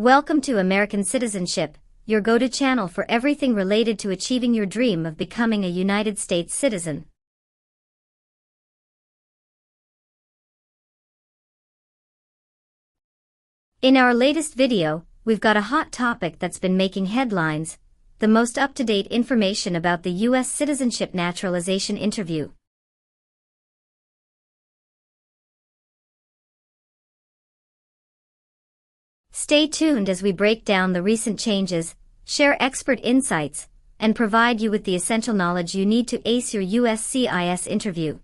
Welcome to American Citizenship, your go-to channel for everything related to achieving your dream of becoming a United States citizen. In our latest video, we've got a hot topic that's been making headlines: the most up-to-date information about the U.S. Citizenship Naturalization interview. Stay tuned as we break down the recent changes, share expert insights, and provide you with the essential knowledge you need to ace your USCIS interview.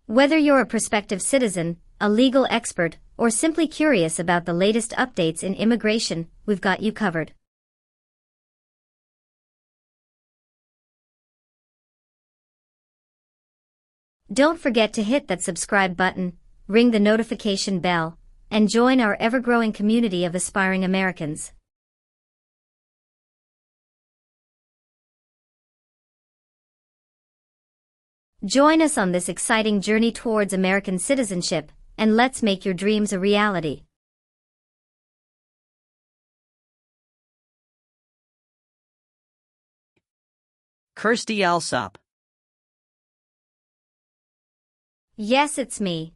Whether you're a prospective citizen, a legal expert, or simply curious about the latest updates in immigration, we've got you covered. Don't forget to hit that subscribe button, ring the notification bell, and join our ever-growing community of aspiring Americans. Join us on this exciting journey towards American citizenship, and let's make your dreams a reality. Kirsty Alsop. Yes, it's me.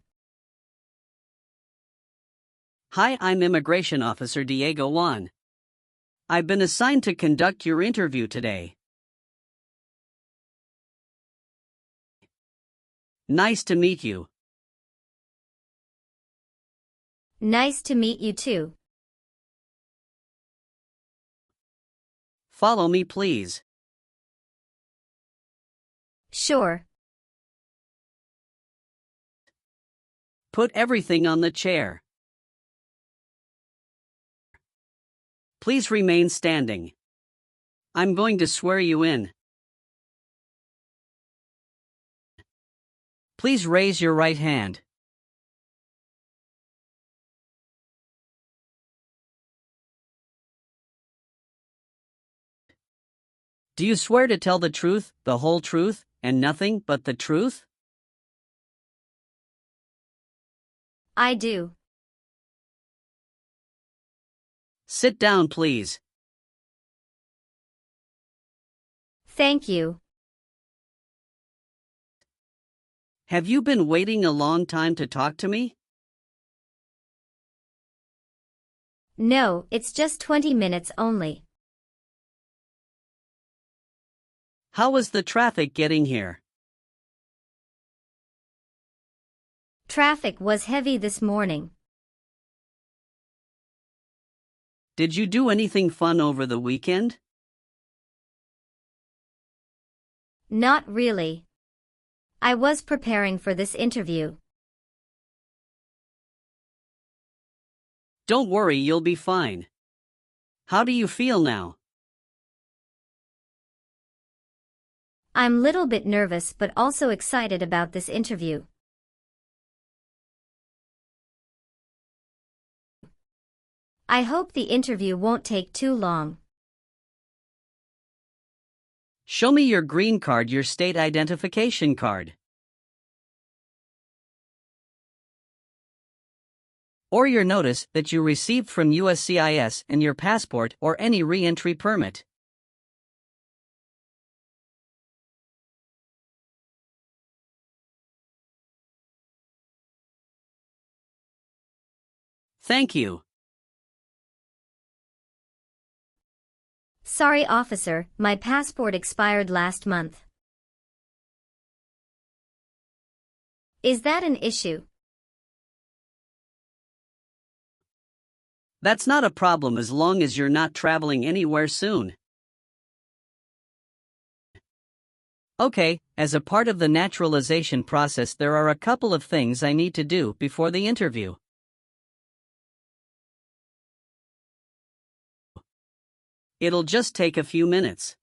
Hi, I'm Immigration Officer Diego Juan. I've been assigned to conduct your interview today. Nice to meet you. Nice to meet you too. Follow me, please. Sure. Put everything on the chair. Please remain standing. I'm going to swear you in. Please raise your right hand. Do you swear to tell the truth, the whole truth, and nothing but the truth? I do. Sit down, please. Thank you. Have you been waiting a long time to talk to me? No, it's just 20 minutes only. How was the traffic getting here? Traffic was heavy this morning. Did you do anything fun over the weekend? Not really. I was preparing for this interview. Don't worry, you'll be fine. How do you feel now? I'm a little bit nervous but also excited about this interview. I hope the interview won't take too long. Show me your green card, your state identification card. Or your notice that you received from USCIS and your passport or any re-entry permit. Thank you. Sorry, officer, my passport expired last month. Is that an issue? That's not a problem as long as you're not traveling anywhere soon. Okay, as a part of the naturalization process, there are a couple of things I need to do before the interview. It'll just take a few minutes.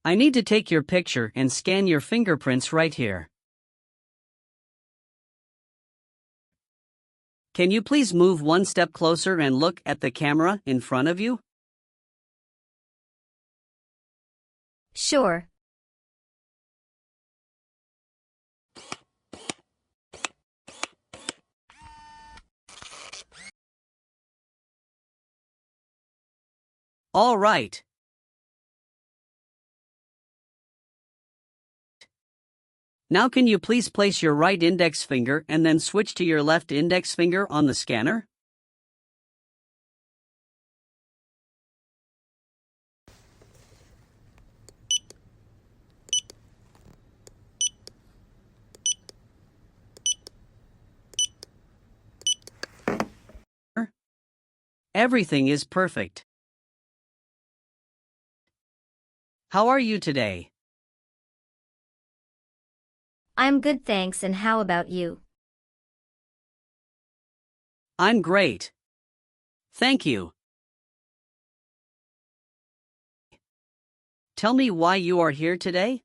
I need to take your picture and scan your fingerprints right here. Can you please move one step closer and look at the camera in front of you? Sure. All right. Now can you please place your right index finger and then switch to your left index finger on the scanner? Everything is perfect. How are you today? I'm good, thanks, and how about you? I'm great. Thank you. Tell me why you are here today?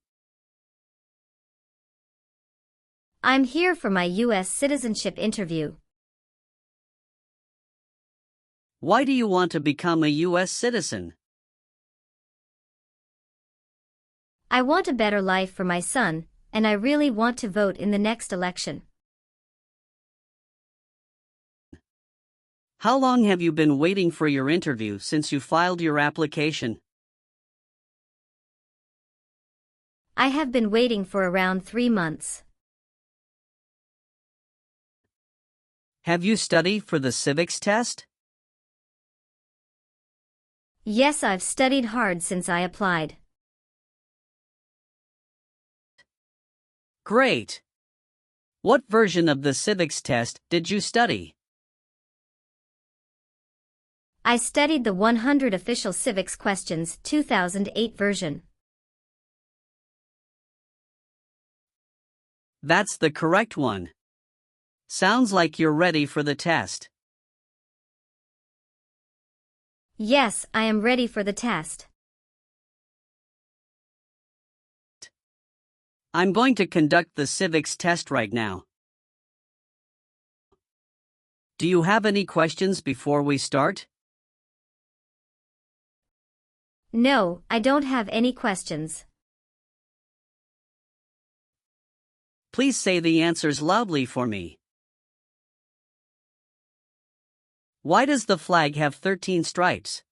I'm here for my U.S. citizenship interview. Why do you want to become a U.S. citizen? I want a better life for my son, and I really want to vote in the next election. How long have you been waiting for your interview since you filed your application? I have been waiting for around 3 months. Have you studied for the civics test? Yes, I've studied hard since I applied. Great. What version of the civics test did you study? I studied the 100 Official Civics Questions 2008 version. That's the correct one. Sounds like you're ready for the test. Yes, I am ready for the test. I'm going to conduct the civics test right now. Do you have any questions before we start? No, I don't have any questions. Please say the answers loudly for me. Why does the flag have 13 stripes?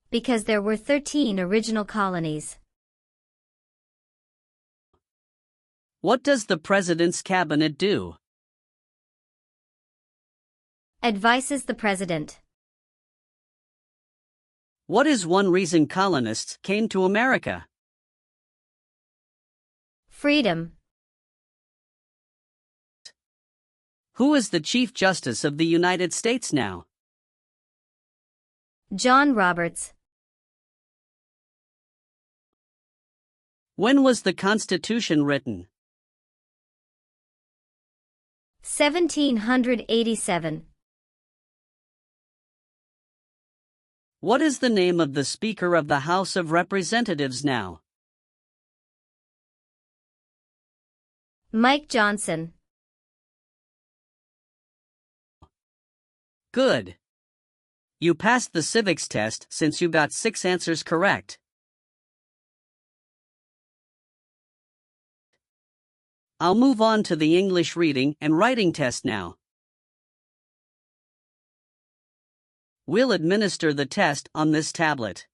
Because there were 13 original colonies. What does the President's cabinet do? Advises the President. What is one reason colonists came to America? Freedom. Who is the Chief Justice of the United States now? John Roberts. When was the Constitution written? 1787. What is the name of the Speaker of the House of Representatives now? Mike Johnson. Good. You passed the civics test since you got 6 answers correct. I'll move on to the English reading and writing test now. We'll administer the test on this tablet.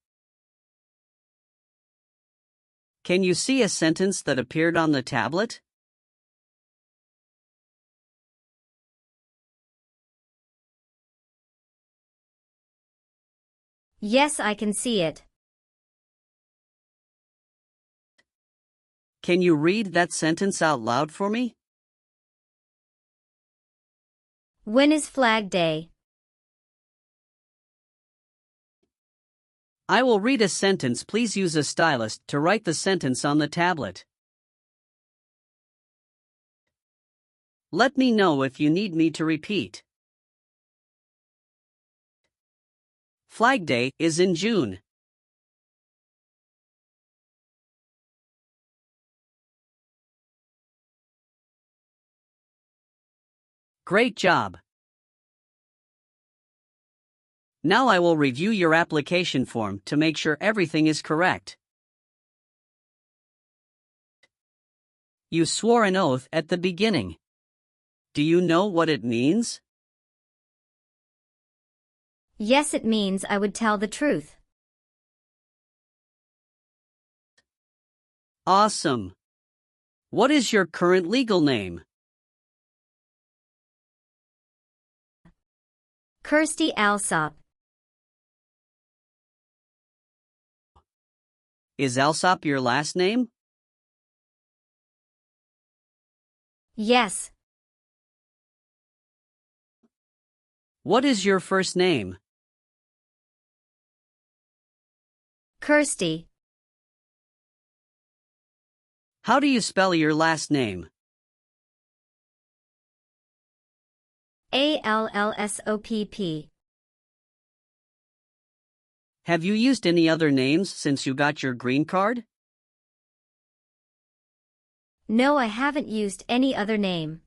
Can you see a sentence that appeared on the tablet? Yes, I can see it. Can you read that sentence out loud for me? When is Flag Day? I will read a sentence. Please use a stylus to write the sentence on the tablet. Let me know if you need me to repeat. Flag Day is in June. Great job. Now I will review your application form to make sure everything is correct. You swore an oath at the beginning. Do you know what it means? Yes, it means I would tell the truth. Awesome. What is your current legal name? Kirsty Alsop. Is Alsop your last name? Yes. What is your first name? Kirsty. How do you spell your last name? Allsopp. Have you used any other names since you got your green card? No, I haven't used any other name.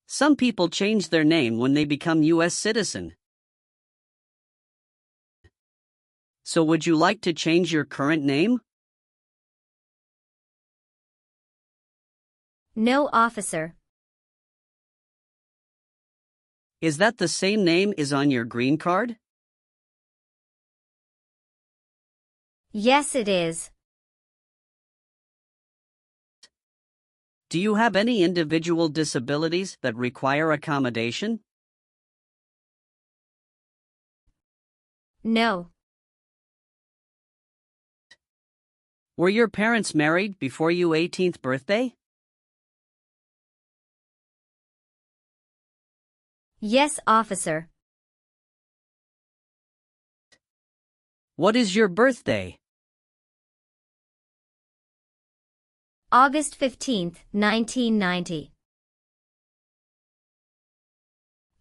Some people change their name when they become U.S. citizen. So would you like to change your current name? No, officer. Is that the same name is on your green card? Yes, it is. Do you have any individual disabilities that require accommodation? No. Were your parents married before your 18th birthday? Yes, officer. What is your birthday? August 15th, 1990.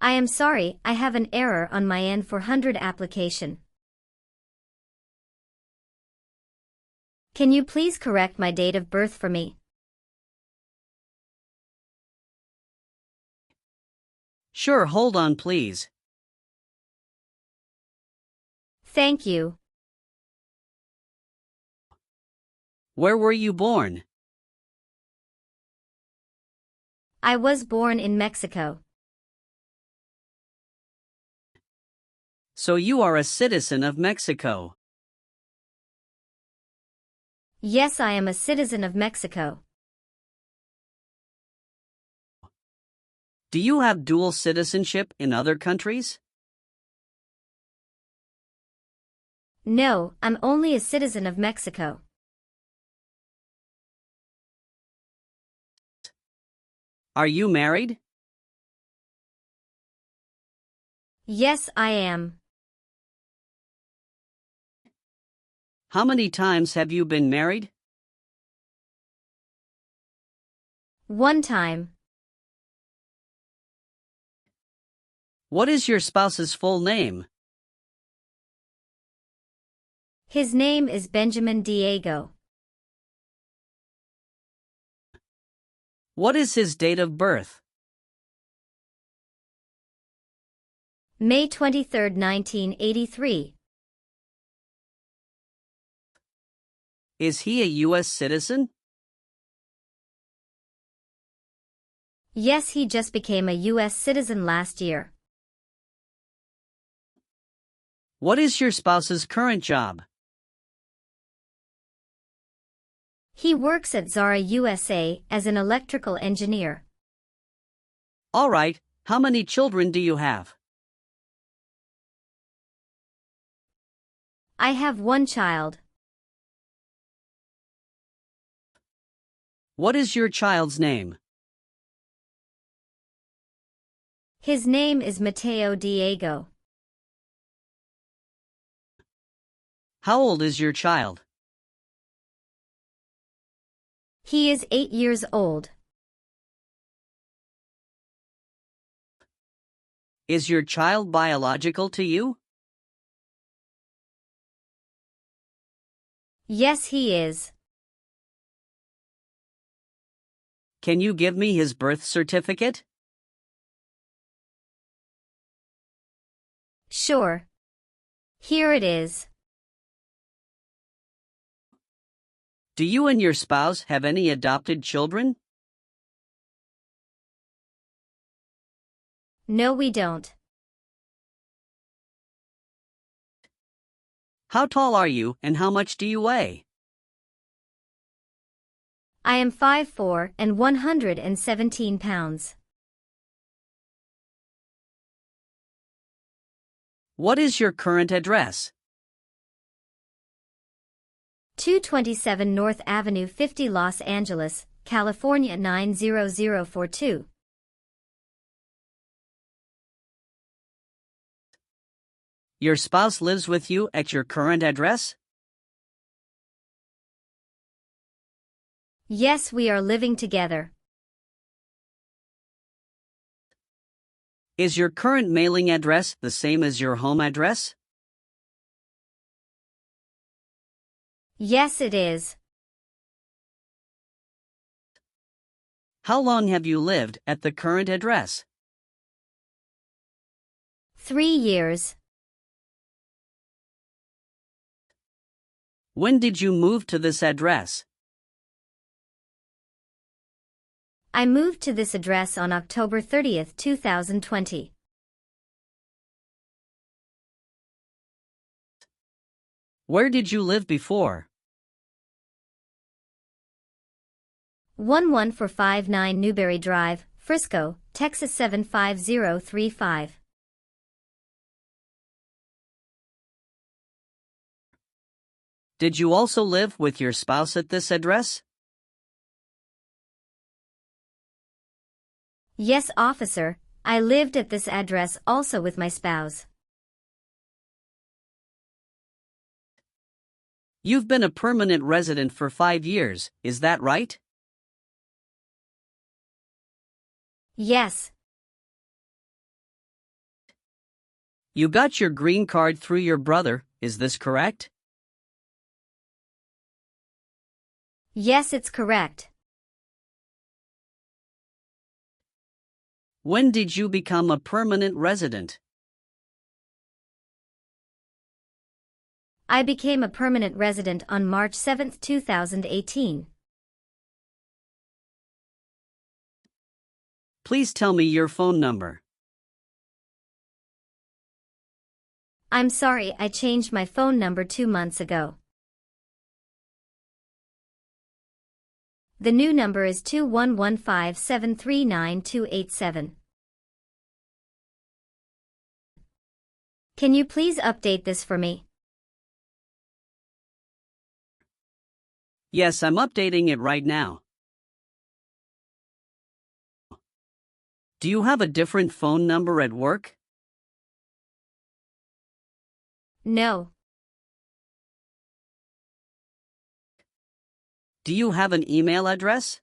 I am sorry, I have an error on my N400 application. Can you please correct my date of birth for me? Sure, hold on please. Thank you. Where were you born? I was born in Mexico. So you are a citizen of Mexico. Yes, I am a citizen of Mexico. Do you have dual citizenship in other countries? No, I'm only a citizen of Mexico. Are you married? Yes, I am. How many times have you been married? One time. What is your spouse's full name? His name is Benjamin Diego. What is his date of birth? May 23, 1983. Is he a U.S. citizen? Yes, he just became a U.S. citizen last year. What is your spouse's current job? He works at Zara USA as an electrical engineer. All right, how many children do you have? I have one child. What is your child's name? His name is Mateo Diego. How old is your child? He is 8 years old. Is your child biological to you? Yes, he is. Can you give me his birth certificate? Sure. Here it is. Do you and your spouse have any adopted children? No, we don't. How tall are you and how much do you weigh? I am 5'4" and 117 pounds. What is your current address? 227 North Avenue 50 Los Angeles, California 90042. Your spouse lives with you at your current address? Yes, we are living together. Is your current mailing address the same as your home address? Yes, it is. How long have you lived at the current address? 3 years. When did you move to this address? I moved to this address on October 30th, 2020. Where did you live before? 11459 Newberry Drive, Frisco, Texas 75035. Did you also live with your spouse at this address? Yes, officer, I lived at this address also with my spouse. You've been a permanent resident for 5 years, is that right? Yes. You got your green card through your brother, is this correct? Yes, it's correct. When did you become a permanent resident? I became a permanent resident on March 7, 2018. Please tell me your phone number. I'm sorry, I changed my phone number 2 months ago. The new number is 2115739287. Can you please update this for me? Yes, I'm updating it right now. Do you have a different phone number at work? No. Do you have an email address?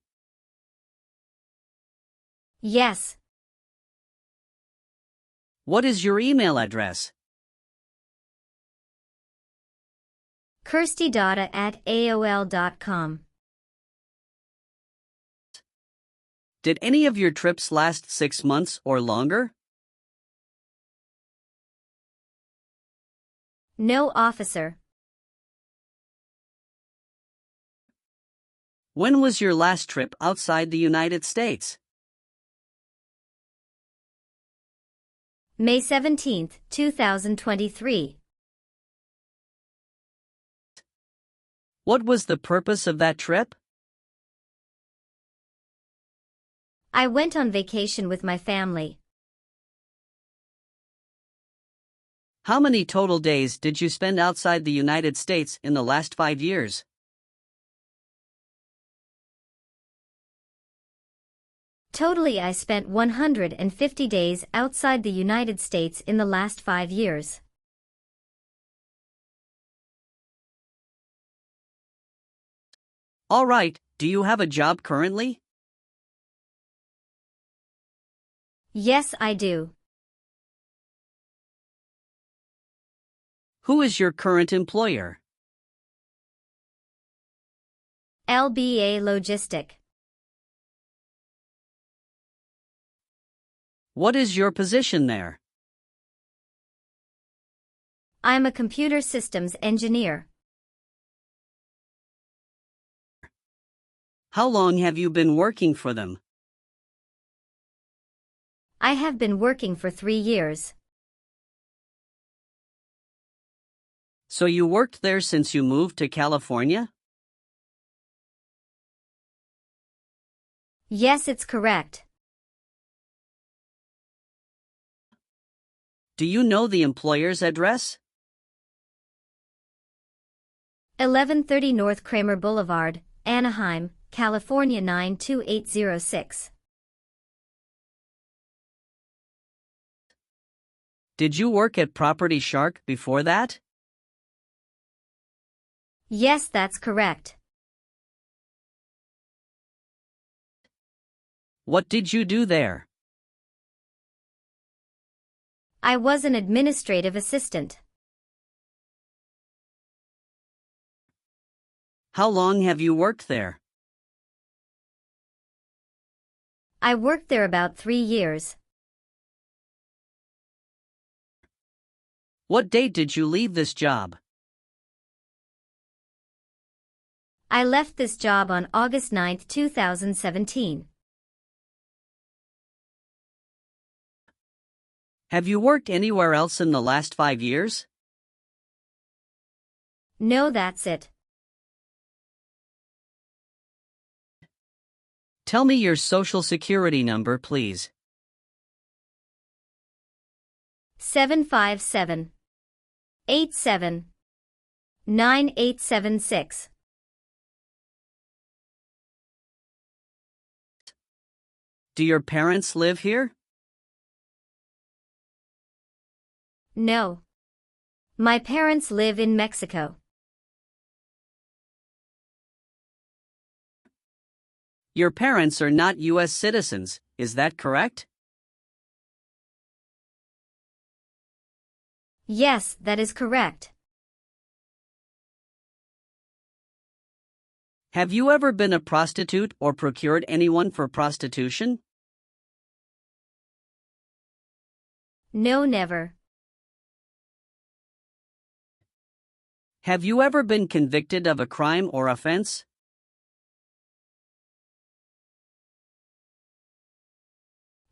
Yes. What is your email address? kirstydada@aol.com. Did any of your trips last 6 months or longer? No, officer. When was your last trip outside the United States? May 17, 2023. What was the purpose of that trip? I went on vacation with my family. How many total days did you spend outside the United States in the last 5 years? Totally, I spent 150 days outside the United States in the last 5 years. All right, do you have a job currently? Yes, I do. Who is your current employer? LBA Logistic. What is your position there? I'm a computer systems engineer. How long have you been working for them? I have been working for 3 years. So you worked there since you moved to California? Yes, it's correct. Do you know the employer's address? 1130 North Kramer Boulevard, Anaheim, California 92806. Did you work at Property Shark before that? Yes, that's correct. What did you do there? I was an administrative assistant. How long have you worked there? I worked there about 3 years. What date did you leave this job? I left this job on August 9, 2017. Have you worked anywhere else in the last 5 years? No, that's it. Tell me your social security number, please. 757-87-9876. Do your parents live here? No. My parents live in Mexico. Your parents are not U.S. citizens, is that correct? Yes, that is correct. Have you ever been a prostitute or procured anyone for prostitution? No, never. Have you ever been convicted of a crime or offense?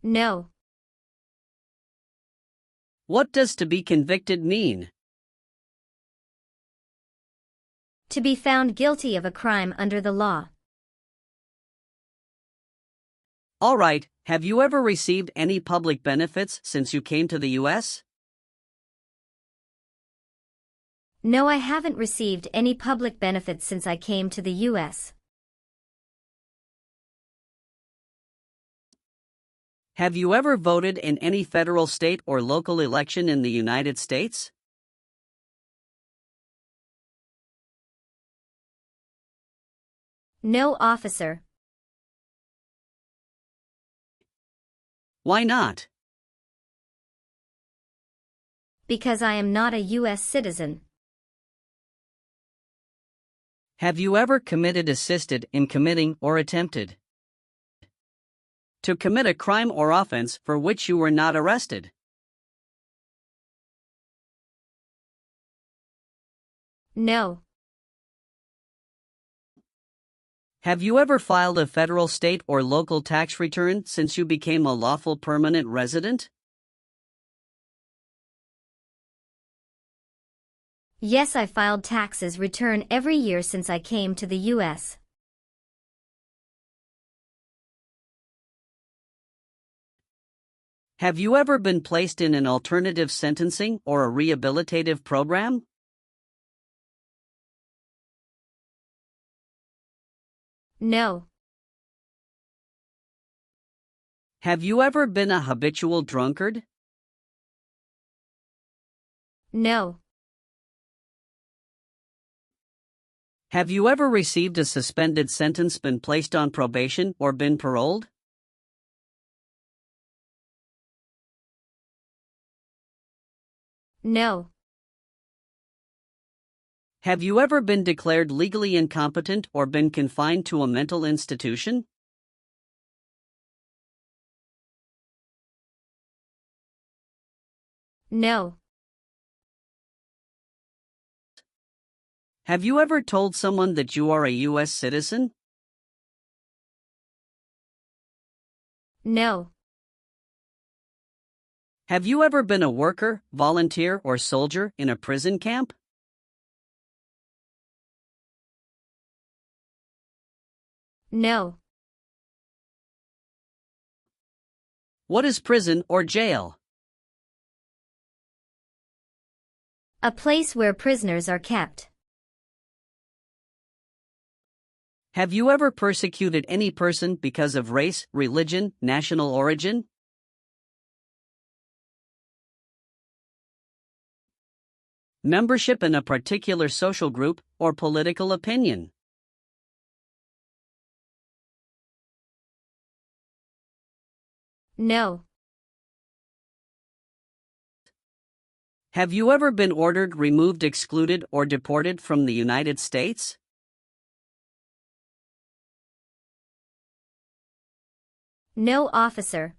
No. What does to be convicted mean? To be found guilty of a crime under the law. All right, have you ever received any public benefits since you came to the U.S.? No, I haven't received any public benefits since I came to the U.S. Have you ever voted in any federal, state, or local election in the United States? No, officer. Why not? Because I am not a U.S. citizen. Have you ever committed, assisted in committing, or attempted to commit a crime or offense for which you were not arrested? No. Have you ever filed a federal, state, or local tax return since you became a lawful permanent resident? Yes, I filed taxes return every year since I came to the U.S. Have you ever been placed in an alternative sentencing or a rehabilitative program? No. Have you ever been a habitual drunkard? No. Have you ever received a suspended sentence, been placed on probation, or been paroled? No. Have you ever been declared legally incompetent or been confined to a mental institution? No. Have you ever told someone that you are a U.S. citizen? No. Have you ever been a worker, volunteer, or soldier in a prison camp? No. What is prison or jail? A place where prisoners are kept. Have you ever persecuted any person because of race, religion, national origin? Membership in a particular social group or political opinion? No. Have you ever been ordered, removed, excluded, or deported from the United States? No, officer.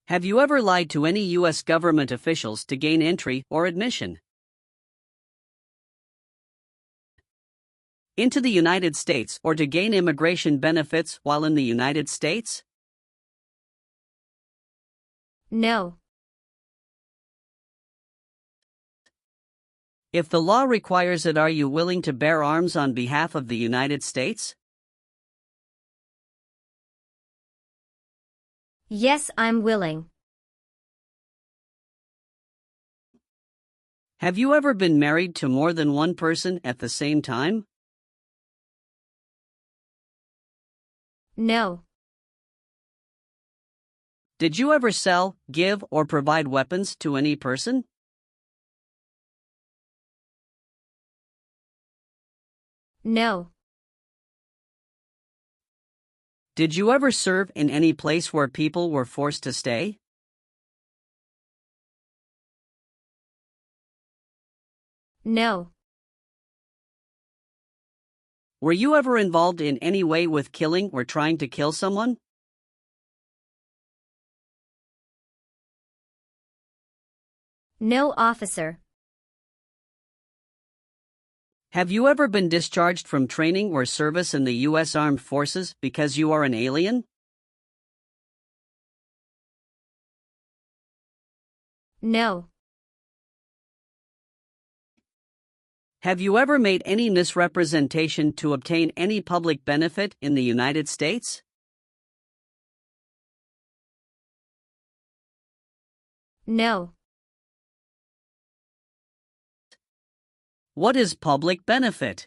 Have you ever lied to any U.S. government officials to gain entry or admission into the United States or to gain immigration benefits while in the United States? No. If the law requires it, are you willing to bear arms on behalf of the United States? Yes, I'm willing. Have you ever been married to more than one person at the same time? No. Did you ever sell, give, or provide weapons to any person? No. Did you ever serve in any place where people were forced to stay? No. Were you ever involved in any way with killing or trying to kill someone? No, officer. Have you ever been discharged from training or service in the U.S. Armed Forces because you are an alien? No. Have you ever made any misrepresentation to obtain any public benefit in the United States? No. What is public benefit?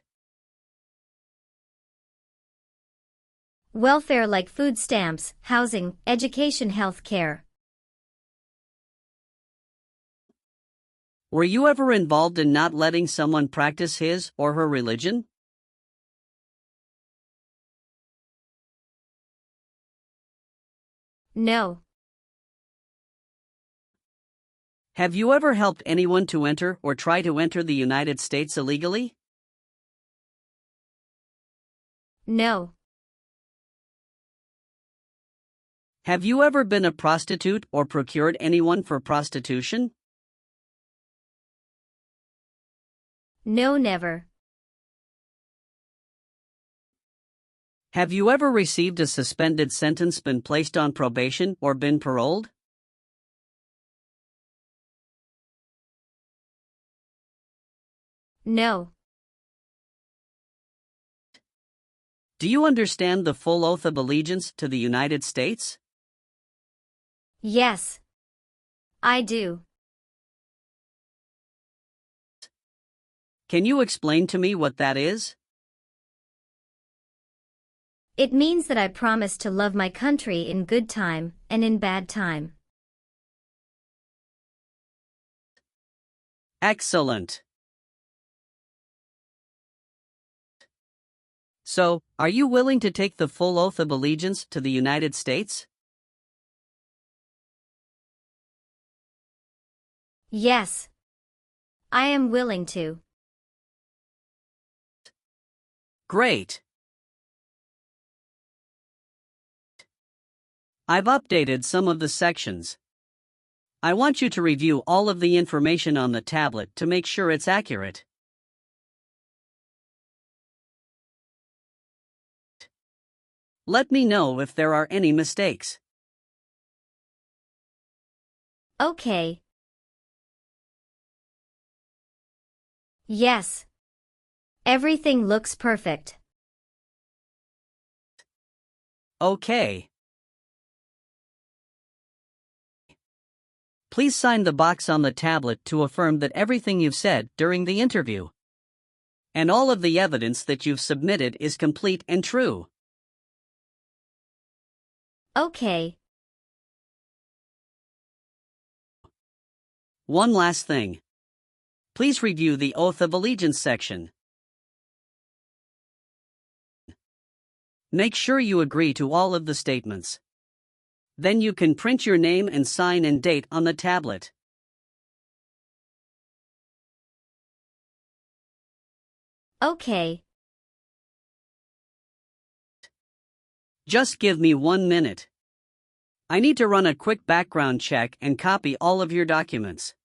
Welfare like food stamps, housing, education, health care. Were you ever involved in not letting someone practice his or her religion? No. Have you ever helped anyone to enter or try to enter the United States illegally? No. Have you ever been a prostitute or procured anyone for prostitution? No, never. Have you ever received a suspended sentence, been placed on probation, or been paroled? No. Do you understand the full oath of allegiance to the United States? Yes. I do. Can you explain to me what that is? It means that I promise to love my country in good time and in bad time. Excellent. So, are you willing to take the full oath of allegiance to the United States? Yes. I am willing to. Great. I've updated some of the sections. I want you to review all of the information on the tablet to make sure it's accurate. Let me know if there are any mistakes. Okay. Yes. Everything looks perfect. Okay. Please sign the box on the tablet to affirm that everything you've said during the interview and all of the evidence that you've submitted is complete and true. Okay. One last thing. Please review the Oath of Allegiance section. Make sure you agree to all of the statements. Then you can print your name and sign and date on the tablet. Okay. Just give me 1 minute. I need to run a quick background check and copy all of your documents.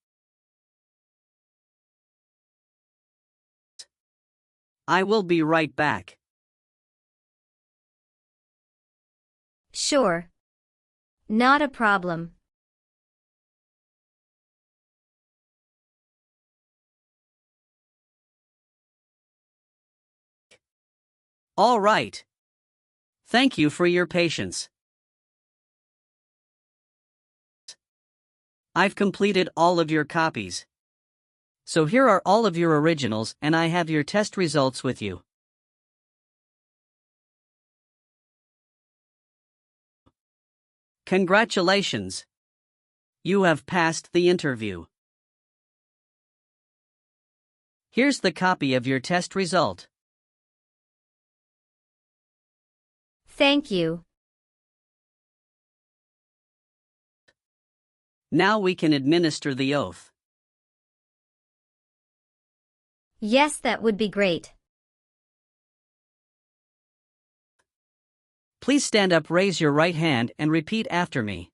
I will be right back. Sure. Not a problem. All right. Thank you for your patience. I've completed all of your copies. So here are all of your originals, and I have your test results with you. Congratulations! You have passed the interview. Here's the copy of your test result. Thank you. Now we can administer the oath. Yes, that would be great. Please stand up, raise your right hand, and repeat after me.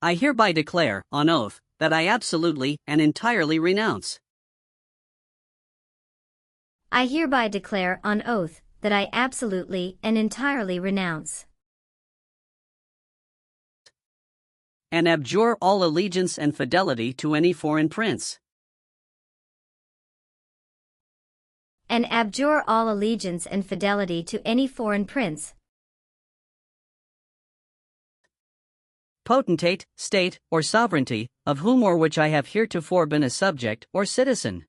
I hereby declare, on oath, that I absolutely and entirely renounce. I hereby declare on oath that I absolutely and entirely renounce And abjure all allegiance and fidelity to any foreign prince. and abjure all allegiance and fidelity to any foreign prince, potentate, state, or sovereignty, of whom or which I have heretofore been a subject or citizen.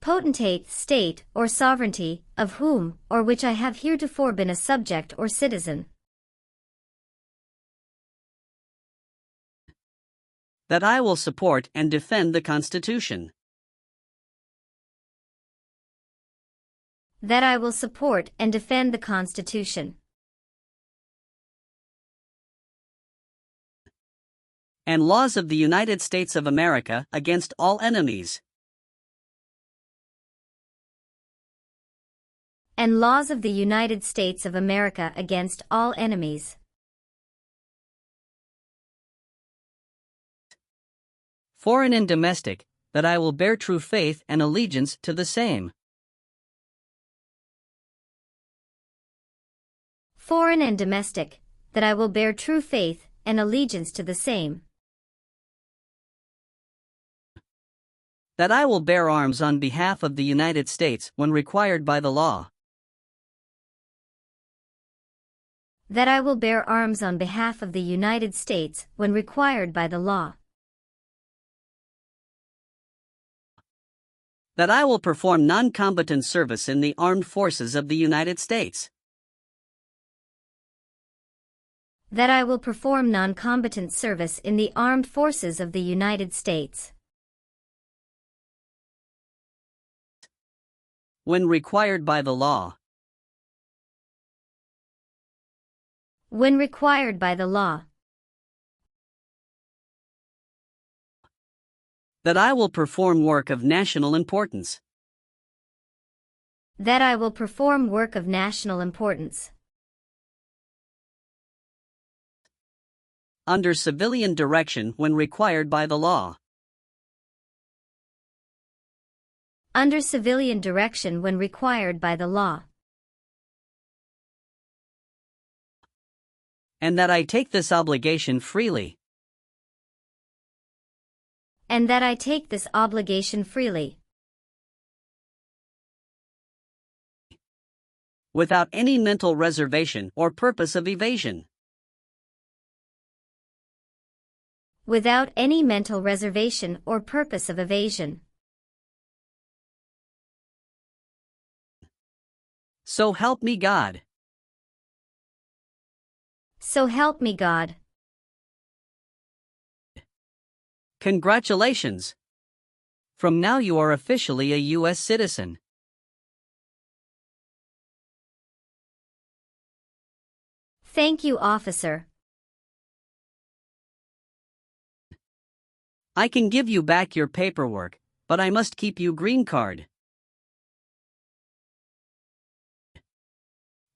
potentate, state, or sovereignty, of whom or which I have heretofore been a subject or citizen, That I will support and defend the Constitution. that I will support and defend the Constitution And laws of the United States of America against all enemies. and laws of the United States of America against all enemies, Foreign and domestic, that I will bear true faith and allegiance to the same. foreign and domestic, that I will bear true faith and allegiance to the same, That I will bear arms on behalf of the United States when required by the law. that I will bear arms on behalf of the United States when required by the law, That I will perform non-combatant service in the armed forces of the United States. that I will perform non-combatant service in the armed forces of the United States, When required by the law. when required by the law, That I will perform work of national importance. that I will perform work of national importance, Under civilian direction when required by the law. under civilian direction when required by the law, And that I take this obligation freely. and that I take this obligation freely, without any mental reservation or purpose of evasion. without any mental reservation or purpose of evasion. So help me God. So help me God. Congratulations! From now you are officially a U.S. citizen. Thank you, officer. I can give you back your paperwork, but I must keep you green card.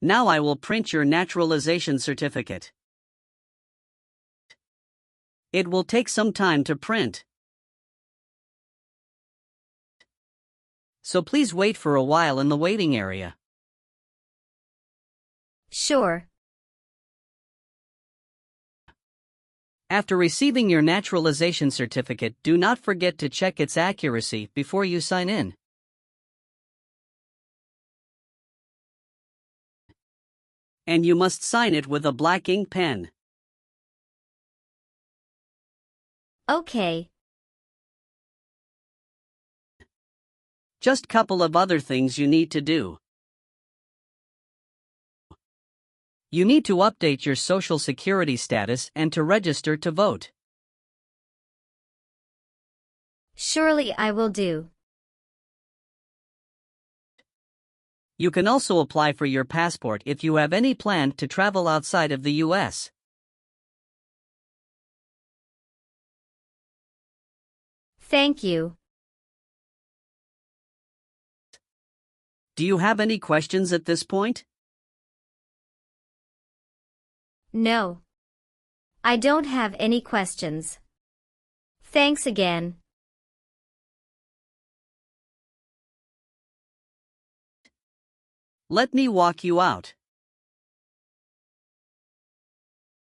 Now I will print your naturalization certificate. It will take some time to print, so please wait for a while in the waiting area. Sure. After receiving your naturalization certificate, do not forget to check its accuracy before you sign in. And you must sign it with a black ink pen. Okay. Just couple of other things you need to do. You need to update your Social Security status and to register to vote. Surely I will do. You can also apply for your passport if you have any plan to travel outside of the U.S. Thank you. Do you have any questions at this point? No. I don't have any questions. Thanks again. Let me walk you out.